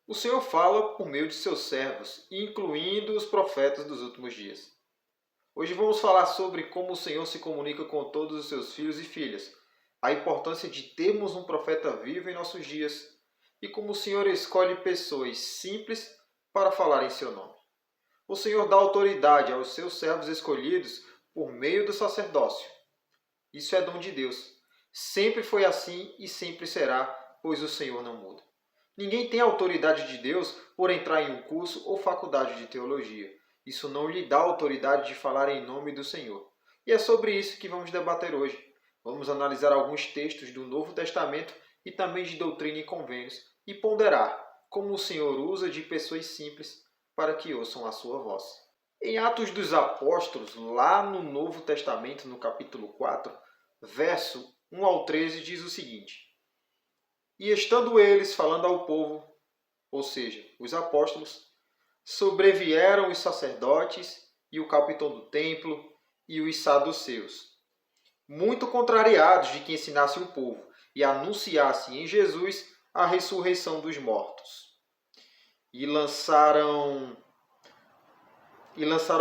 O Senhor fala por meio de seus servos, incluindo os profetas dos últimos dias. Hoje vamos falar sobre como o Senhor se comunica com todos os seus filhos e filhas, a importância de termos um profeta vivo em nossos dias e como o Senhor escolhe pessoas simples para falar em seu nome. O Senhor dá autoridade aos seus servos escolhidos por meio do sacerdócio. Isso é dom de Deus. Sempre foi assim e sempre será, pois o Senhor não muda. Ninguém tem autoridade de Deus por entrar em um curso ou faculdade de teologia. Isso não lhe dá autoridade de falar em nome do Senhor. E é sobre isso que vamos debater hoje. Vamos analisar alguns textos do Novo Testamento e também de Doutrina e Convênios e ponderar como o Senhor usa de pessoas simples para que ouçam a sua voz. Em Atos dos Apóstolos, lá no Novo Testamento, no capítulo 4, verso 1 ao 13, diz o seguinte: E estando eles falando ao povo, ou seja, os apóstolos, sobrevieram os sacerdotes e o capitão do templo e os saduceus, muito contrariados de que ensinasse o povo e anunciasse em Jesus a ressurreição dos mortos. E lançaram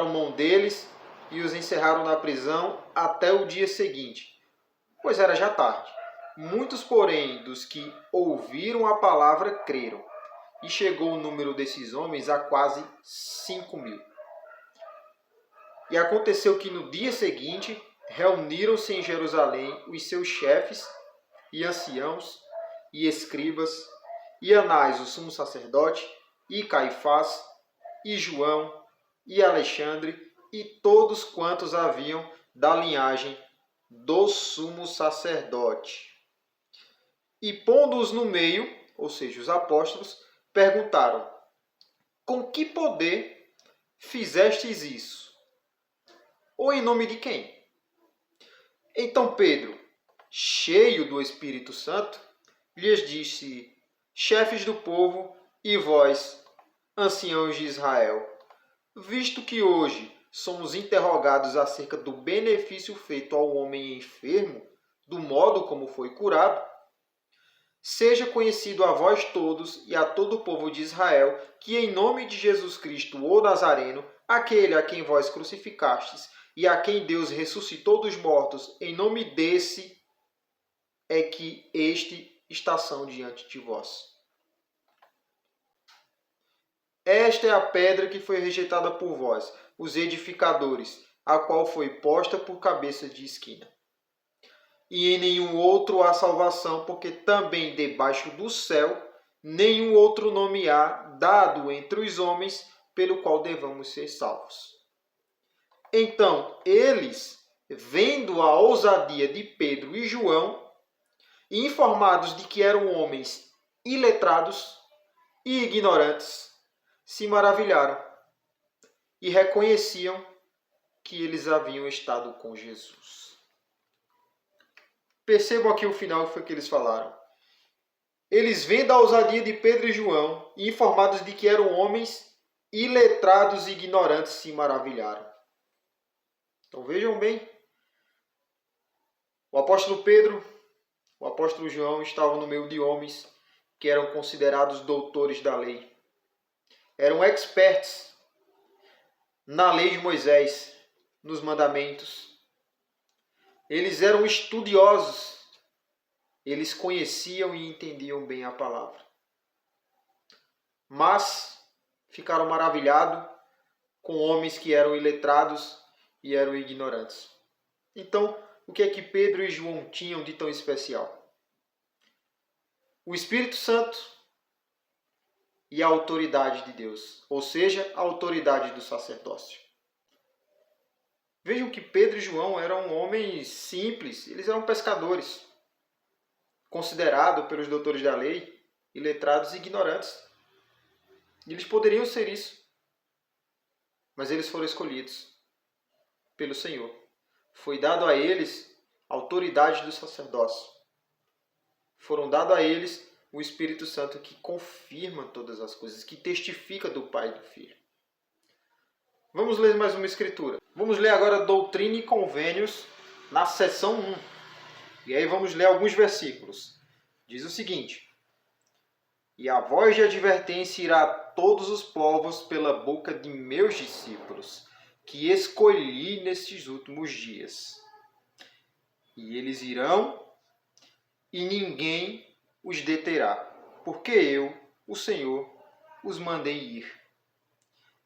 mão deles e os encerraram na prisão até o dia seguinte, pois era já tarde. Muitos, porém, dos que ouviram a palavra creram, e chegou o número desses homens a quase 5.000. E aconteceu que no dia seguinte reuniram-se em Jerusalém os seus chefes e anciãos e escribas, e Anás, o sumo sacerdote, e Caifás, e João, e Alexandre, e todos quantos haviam da linhagem do sumo sacerdote. E pondo-os no meio, ou seja, os apóstolos, perguntaram: Com que poder fizestes isso? Ou em nome de quem? Então Pedro, cheio do Espírito Santo, lhes disse: Chefes do povo e vós, anciãos de Israel, visto que hoje somos interrogados acerca do benefício feito ao homem enfermo, do modo como foi curado, seja conhecido a vós todos e a todo o povo de Israel que em nome de Jesus Cristo, o Nazareno, aquele a quem vós crucificastes e a quem Deus ressuscitou dos mortos, em nome desse é que este está são diante de vós. Esta é a pedra que foi rejeitada por vós, os edificadores, a qual foi posta por cabeça de esquina. E em nenhum outro há salvação, porque também debaixo do céu nenhum outro nome há dado entre os homens pelo qual devamos ser salvos. Então eles, vendo a ousadia de Pedro e João, e informados de que eram homens iletrados e ignorantes, se maravilharam e reconheciam que eles haviam estado com Jesus. Percebam aqui o final foi que eles falaram. Eles, vendo a ousadia de Pedro e João, e informados de que eram homens iletrados e ignorantes, se maravilharam. Então vejam bem, o apóstolo Pedro, o apóstolo João estavam no meio de homens que eram considerados doutores da lei. Eram experts na lei de Moisés, nos mandamentos. Eles eram estudiosos. Eles conheciam e entendiam bem a palavra. Mas ficaram maravilhados com homens que eram iletrados e eram ignorantes. Então, o que é que Pedro e João tinham de tão especial? O Espírito Santo e a autoridade de Deus, ou seja, a autoridade do sacerdócio. Vejam que Pedro e João eram homens simples, eles eram pescadores, considerados pelos doutores da lei, iletrados e ignorantes. Eles poderiam ser isso, mas eles foram escolhidos pelo Senhor. Foi dado a eles a autoridade do sacerdócio. Foram dado a eles o Espírito Santo que confirma todas as coisas, que testifica do Pai e do Filho. Vamos ler mais uma escritura. Vamos ler agora Doutrina e Convênios na seção 1. E aí vamos ler alguns versículos. Diz o seguinte: E a voz de advertência irá a todos os povos pela boca de meus discípulos, que escolhi nestes últimos dias. E eles irão, e ninguém os deterá, porque eu, o Senhor, os mandei ir.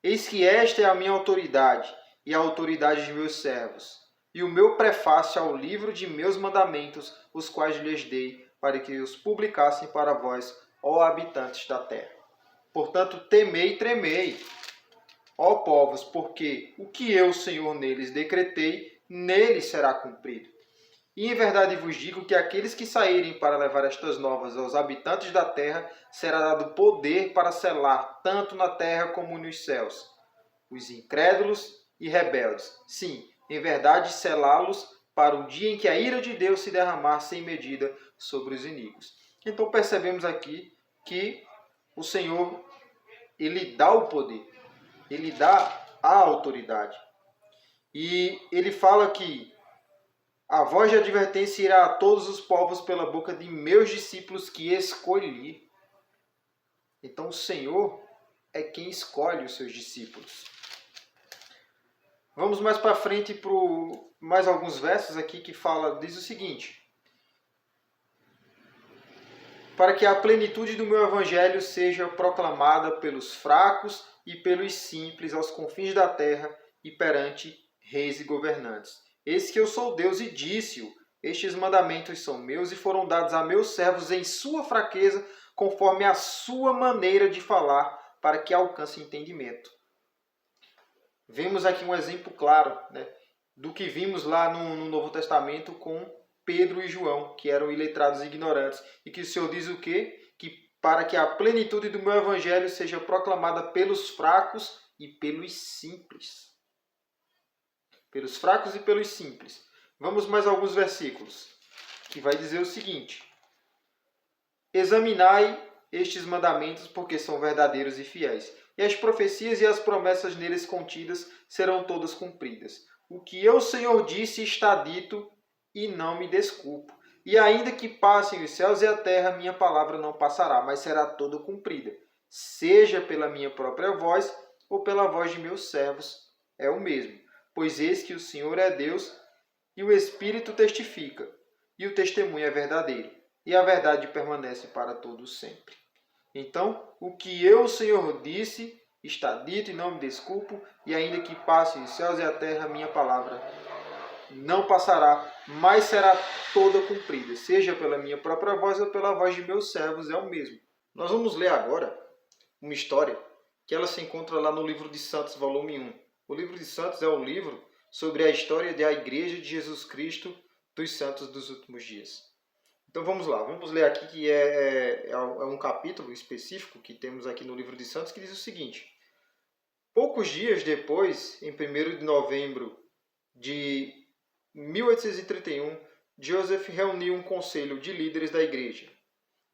Eis que esta é a minha autoridade e a autoridade de meus servos, e o meu prefácio ao livro de meus mandamentos, os quais lhes dei, para que os publicassem para vós, ó habitantes da terra. Portanto, temei e tremei, ó povos, porque o que eu, Senhor, neles decretei, neles será cumprido. E em verdade vos digo que aqueles que saírem para levar estas novas aos habitantes da terra, será dado poder para selar tanto na terra como nos céus os incrédulos e rebeldes. Sim, em verdade, selá-los para o dia em que a ira de Deus se derramar sem medida sobre os iníquos. Então percebemos aqui que o Senhor, ele dá o poder, ele dá a autoridade. E ele fala que a voz de advertência irá a todos os povos pela boca de meus discípulos que escolhi. Então o Senhor é quem escolhe os seus discípulos. Vamos mais para frente para mais alguns versos aqui que diz o seguinte: para que a plenitude do meu evangelho seja proclamada pelos fracos e pelos simples aos confins da terra e perante reis e governantes. Eis que eu sou Deus e disse-o. Estes mandamentos são meus e foram dados a meus servos em sua fraqueza, conforme a sua maneira de falar, para que alcance entendimento. Vemos aqui um exemplo claro, né, do que vimos lá no Novo Testamento com Pedro e João, que eram iletrados e ignorantes. E que o Senhor diz o quê? Que para que a plenitude do meu evangelho seja proclamada pelos fracos e pelos simples. Pelos fracos e pelos simples. Vamos mais alguns versículos, que vai dizer o seguinte: examinai estes mandamentos, porque são verdadeiros e fiéis, e as profecias e as promessas neles contidas serão todas cumpridas. O que eu, Senhor, disse está dito, e não me desculpo. E ainda que passem os céus e a terra, minha palavra não passará, mas será toda cumprida, seja pela minha própria voz ou pela voz de meus servos, é o mesmo. Pois eis que o Senhor é Deus, e o Espírito testifica, e o testemunho é verdadeiro, e a verdade permanece para todos sempre. Então, o que eu, o Senhor, disse, está dito e não me desculpo, e ainda que passem os céus e a terra, minha palavra não passará, mas será toda cumprida, seja pela minha própria voz ou pela voz de meus servos, é o mesmo. Nós vamos ler agora uma história que ela se encontra lá no Livro de Santos, volume 1. O Livro de Santos é um livro sobre a história da Igreja de Jesus Cristo dos Santos dos Últimos Dias. Então vamos lá, vamos ler aqui que é um capítulo específico que temos aqui no Livro de Santos que diz o seguinte: poucos dias depois, em 1º de novembro de 1831, Joseph reuniu um conselho de líderes da igreja.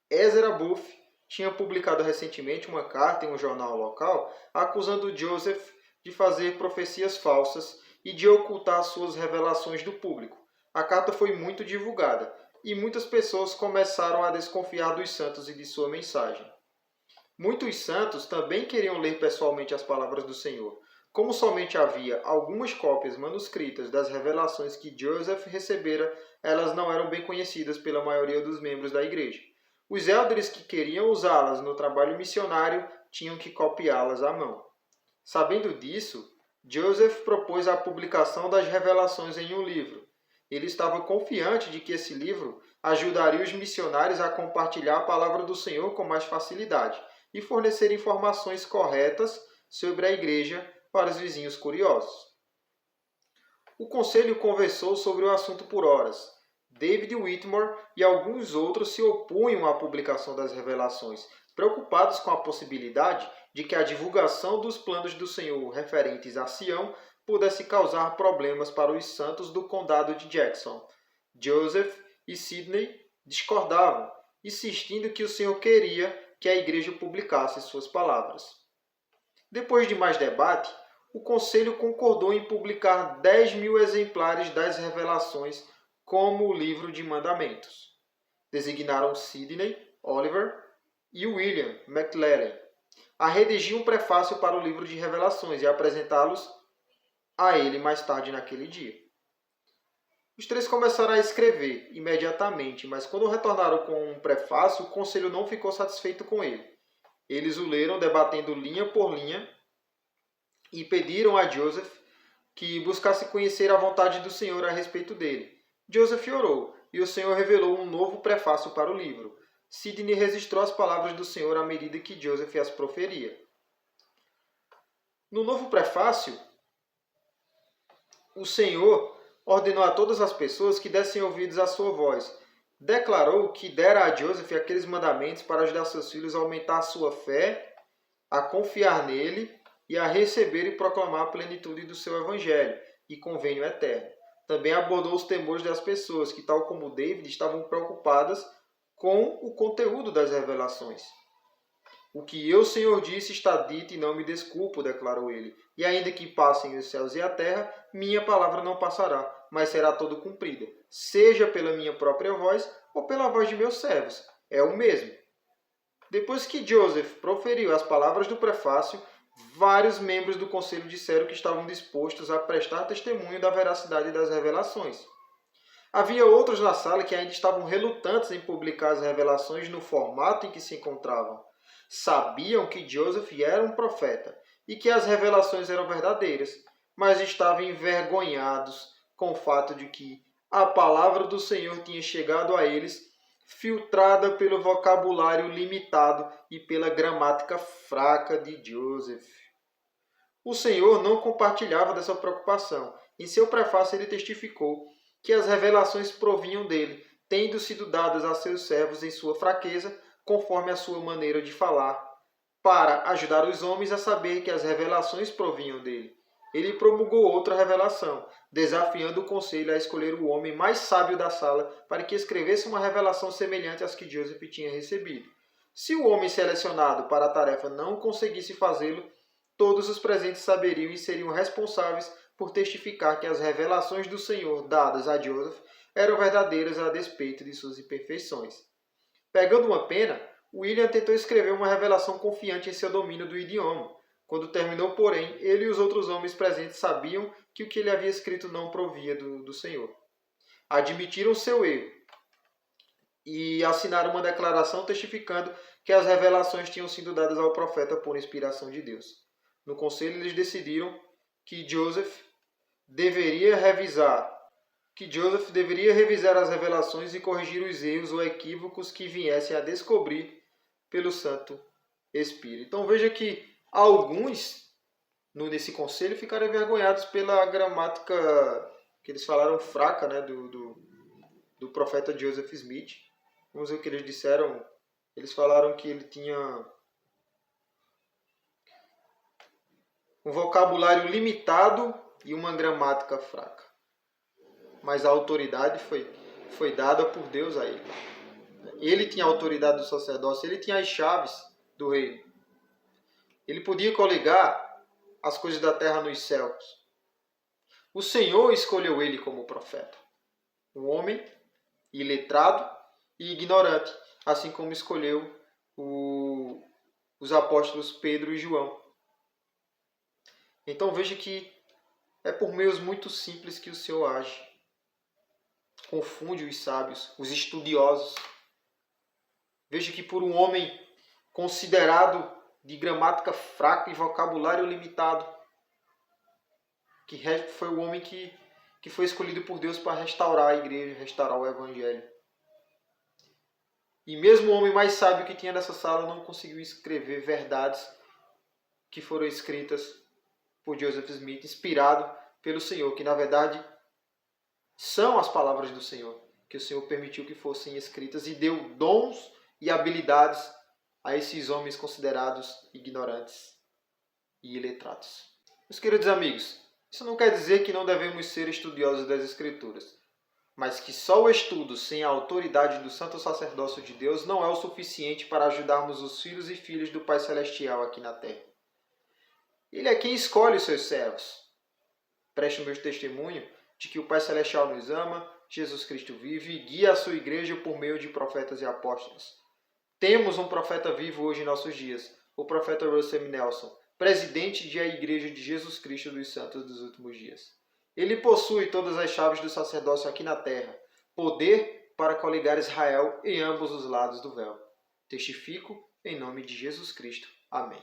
Ezra Buff tinha publicado recentemente uma carta em um jornal local acusando Joseph de fazer profecias falsas e de ocultar suas revelações do público. A carta foi muito divulgada e muitas pessoas começaram a desconfiar dos santos e de sua mensagem. Muitos santos também queriam ler pessoalmente as palavras do Senhor. Como somente havia algumas cópias manuscritas das revelações que Joseph recebera, elas não eram bem conhecidas pela maioria dos membros da igreja. Os élderes que queriam usá-las no trabalho missionário tinham que copiá-las à mão. Sabendo disso, Joseph propôs a publicação das revelações em um livro. Ele estava confiante de que esse livro ajudaria os missionários a compartilhar a palavra do Senhor com mais facilidade e fornecer informações corretas sobre a igreja para os vizinhos curiosos. O conselho conversou sobre o assunto por horas. David Whitmore e alguns outros se opunham à publicação das revelações, preocupados com a possibilidade de que a divulgação dos planos do Senhor referentes a Sião pudesse causar problemas para os santos do condado de Jackson. Joseph e Sidney discordavam, insistindo que o Senhor queria que a igreja publicasse suas palavras. Depois de mais debate, o conselho concordou em publicar 10.000 exemplares das revelações como o livro de mandamentos. Designaram Sidney, Oliver e William McLaren a redigir um prefácio para o livro de Revelações e apresentá-los a ele mais tarde naquele dia. Os três começaram a escrever imediatamente, mas quando retornaram com um prefácio, o conselho não ficou satisfeito com ele. Eles o leram debatendo linha por linha e pediram a Joseph que buscasse conhecer a vontade do Senhor a respeito dele. Joseph orou, e o Senhor revelou um novo prefácio para o livro. Sidney registrou as palavras do Senhor à medida que Joseph as proferia. No novo prefácio, o Senhor ordenou a todas as pessoas que dessem ouvidos à sua voz. Declarou que dera a Joseph aqueles mandamentos para ajudar seus filhos a aumentar a sua fé, a confiar nele e a receber e proclamar a plenitude do seu evangelho e convênio eterno. Também abordou os temores das pessoas que, tal como David, estavam preocupadas com o conteúdo das revelações. O que eu, Senhor, disse está dito e não me desculpo, declarou ele. E ainda que passem os céus e a terra, minha palavra não passará, mas será toda cumprida, seja pela minha própria voz ou pela voz de meus servos. É o mesmo. Depois que Joseph proferiu as palavras do prefácio, vários membros do conselho disseram que estavam dispostos a prestar testemunho da veracidade das revelações. Havia outros na sala que ainda estavam relutantes em publicar as revelações no formato em que se encontravam. Sabiam que Joseph era um profeta e que as revelações eram verdadeiras, mas estavam envergonhados com o fato de que a palavra do Senhor tinha chegado a eles filtrada pelo vocabulário limitado e pela gramática fraca de Joseph. O Senhor não compartilhava dessa preocupação. Em seu prefácio ele testificou que as revelações provinham dele, tendo sido dadas a seus servos em sua fraqueza, conforme a sua maneira de falar, para ajudar os homens a saber que as revelações provinham dele. Ele promulgou outra revelação, desafiando o conselho a escolher o homem mais sábio da sala para que escrevesse uma revelação semelhante às que Joseph tinha recebido. Se o homem selecionado para a tarefa não conseguisse fazê-lo, todos os presentes saberiam e seriam responsáveis por testificar que as revelações do Senhor dadas a Joseph eram verdadeiras a despeito de suas imperfeições. Pegando uma pena, William tentou escrever uma revelação confiante em seu domínio do idioma. Quando terminou, porém, ele e os outros homens presentes sabiam que o que ele havia escrito não provia do Senhor. Admitiram seu erro e assinaram uma declaração testificando que as revelações tinham sido dadas ao profeta por inspiração de Deus. No conselho, eles decidiram que Joseph deveria revisar as revelações e corrigir os erros ou equívocos que viessem a descobrir pelo Santo Espírito. Então veja que alguns nesse conselho ficaram envergonhados pela gramática que eles falaram fraca, né, do profeta Joseph Smith. Vamos ver o que eles disseram. Eles falaram que ele tinha um vocabulário limitado e uma gramática fraca. Mas a autoridade foi dada por Deus a ele. Ele tinha a autoridade do sacerdócio, ele tinha as chaves do reino. Ele podia coligar as coisas da terra nos céus. O Senhor escolheu ele como profeta. Um homem iletrado e ignorante, assim como escolheu os apóstolos Pedro e João. Então veja que é por meios muito simples que o Senhor age. Confunde os sábios, os estudiosos. Veja que por um homem considerado de gramática fraca e vocabulário limitado, que foi o homem que foi escolhido por Deus para restaurar a igreja, restaurar o evangelho. E mesmo o homem mais sábio que tinha nessa sala não conseguiu escrever verdades que foram escritas por Joseph Smith, inspirado pelo Senhor, que na verdade são as palavras do Senhor, que o Senhor permitiu que fossem escritas e deu dons e habilidades a esses homens considerados ignorantes e iletrados. Meus queridos amigos, isso não quer dizer que não devemos ser estudiosos das Escrituras, mas que só o estudo sem a autoridade do santo sacerdócio de Deus não é o suficiente para ajudarmos os filhos e filhas do Pai Celestial aqui na terra. Ele é quem escolhe os seus servos. Presto o meu testemunho de que o Pai Celestial nos ama, Jesus Cristo vive e guia a sua igreja por meio de profetas e apóstolos. Temos um profeta vivo hoje em nossos dias, o profeta Russell M. Nelson, presidente da Igreja de Jesus Cristo dos Santos dos Últimos Dias. Ele possui todas as chaves do sacerdócio aqui na terra, poder para coligar Israel em ambos os lados do véu. Testifico em nome de Jesus Cristo. Amém.